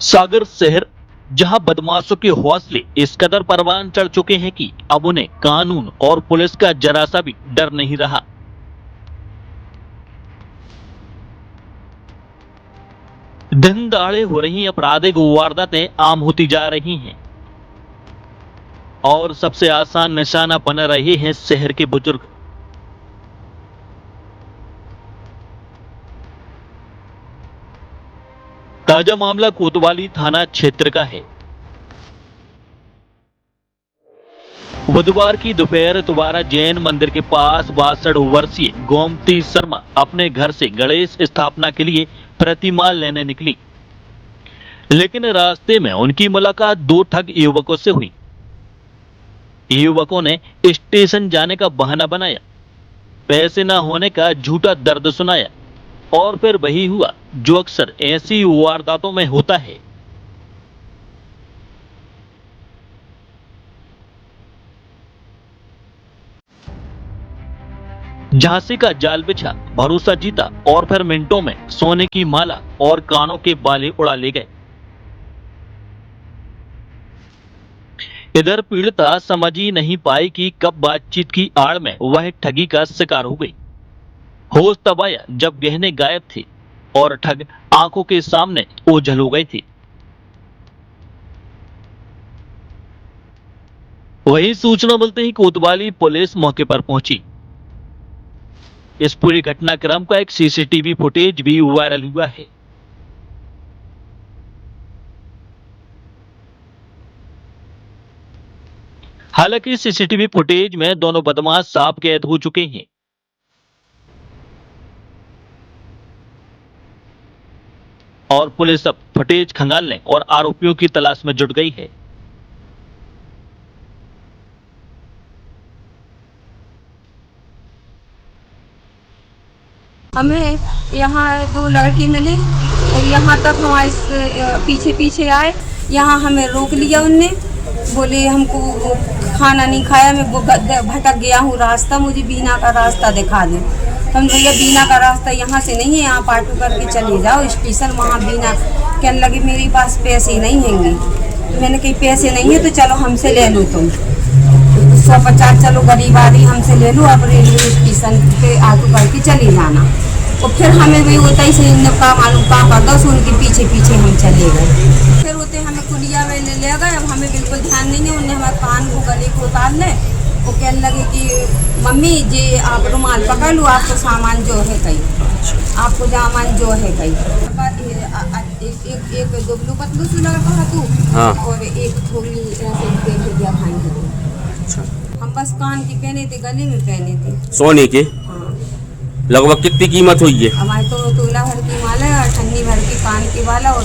सागर शहर जहां बदमाशों के हौसले इस कदर परवान चढ़ चुके हैं कि अब उन्हें कानून और पुलिस का जरा सा भी डर नहीं रहा। दिन दहाड़े हो रही आपराधिक वारदातें आम होती जा रही हैं और सबसे आसान निशाना बन रहे हैं शहर के बुजुर्ग। ताजा मामला कोतवाली थाना क्षेत्र का है। बुधवार की दोपहर दोबारा जैन मंदिर के पास 62 वर्षीय गोमती शर्मा अपने घर से गणेश स्थापना के लिए प्रतिमा लेने निकली, लेकिन रास्ते में उनकी मुलाकात दो ठग युवकों से हुई। युवकों ने स्टेशन जाने का बहाना बनाया, पैसे न होने का झूठा दर्द सुनाया और फिर वही हुआ जो अक्सर ऐसी वारदातों में होता है। झांसी का जाल बिछा, भरोसा जीता और फिर मिनटों में सोने की माला और कानों के बाले उड़ा ले गए। इधर पीड़िता समझ ही नहीं पाई कि कब बातचीत की आड़ में वह ठगी का शिकार हो गई। होश तब आया जब गहने गायब थे और ठग आंखों के सामने ओझल हो गए थे। वही सूचना मिलते ही कोतवाली पुलिस मौके पर पहुंची। इस पूरी घटनाक्रम का एक सीसीटीवी फुटेज भी वायरल हुआ है। हालांकि सीसीटीवी फुटेज में दोनों बदमाश साफ कैद हो चुके हैं और पुलिस अब फुटेज खंगालने और आरोपियों की तलाश में जुट गई है। हमें यहाँ दो लड़के मिले और यहाँ तक हमारे पीछे पीछे आए। यहाँ हमें रोक लिया उनने, बोले हमको खाना नहीं खाया, मैं भटक गया हूँ रास्ता, मुझे बीना का रास्ता दिखा दे। तो हम भैया बीना का रास्ता यहाँ से नहीं है, यहाँ ऑटो करके चले जाओ स्टेशन, वहाँ बीना। कहने लगे मेरे पास पैसे नहीं हैंगे। तो मैंने कही पैसे नहीं है तो चलो हमसे ले लो, तुम 150 चलो गरीब आदमी हमसे ले लो, अब रेलवे स्टेशन पे ऑटो करके चले जाना। और फिर हमें भी होता ही सही का मालूम का करता, उनके पीछे पीछे हम चले गए। फिर होते हमें कुलिया में ले गए। अब हमें बिल्कुल ध्यान नहीं है, उन्हें हमारे कान को गले को उतार ले। वो कहने लगे कि मम्मी जी आप रुमाल पकड़ लो, आपको सामान जो है कहीं, आपको सामान जो है कहीं। एक दुबलू पतलू सी लगा तू, और एक थोड़ी भैया खाएंगे। हम बस कान की पहने थे, गले में पहने थे सोने के। लगभग कितनी कीमत हुई है? हमारे तो तोला भर की माला और ठन्नी भर की कान की माला और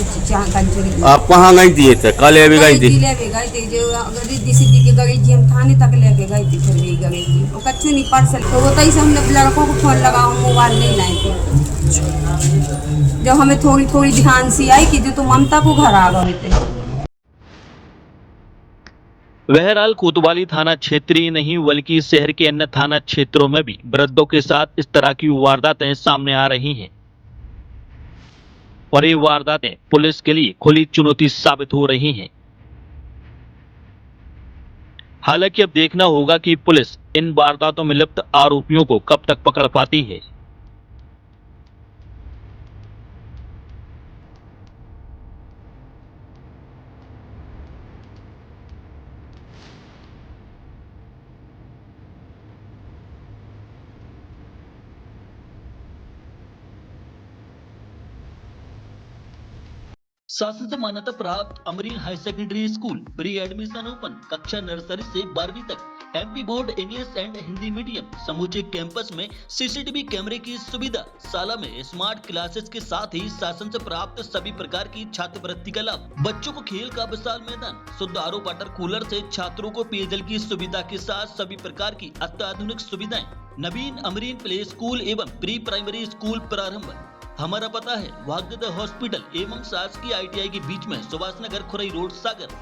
कंचुरी। आप कहाँ गई दिए थे? कल भी गई थी? भी गए थे, जो रिद्धि के गई जी, हम थाने तक लेके गए थे, फिर भी गई थी। वो कच्चू नहीं पार्सल तो होता ही से हमने लड़कों को फोन लगा, मोबाइल नहीं लाए थे। जब हमें थोड़ी थोड़ी ध्यान सी आई कि जो तो ममता को घर आ गए थे। बहरहाल कोतवाली थाना क्षेत्र ही नहीं बल्कि शहर के अन्य थाना क्षेत्रों में भी वृद्धों के साथ इस तरह की वारदातें सामने आ रही हैं और ये वारदातें पुलिस के लिए खुली चुनौती साबित हो रही हैं। हालांकि अब देखना होगा कि पुलिस इन वारदातों में लिप्त आरोपियों को कब तक पकड़ पाती है। शासन से मान्यता प्राप्त Amreen high secondary school pre admission open, कक्षा नर्सरी से 12वीं तक। MP board English and Hindi medium. समूचे कैंपस में सीसीटीवी कैमरे की सुविधा। शाला में स्मार्ट क्लासेस के साथ ही शासन से प्राप्त सभी प्रकार की छात्रवृत्ति का लाभ। बच्चों को खेल का विशाल मैदान, शुद्ध आरओ वाटर कूलर से छात्रों को पेयजल की सुविधा के साथ सभी प्रकार की अत्याधुनिक सुविधाएं। नवीन अमरीन प्ले स्कूल एवं प्री प्राइमरी स्कूल प्रारंभ। हमारा पता है वाग्देव हॉस्पिटल एवं शासकीय ITI के बीच में, सुभाष नगर, खुरई रोड, सागर।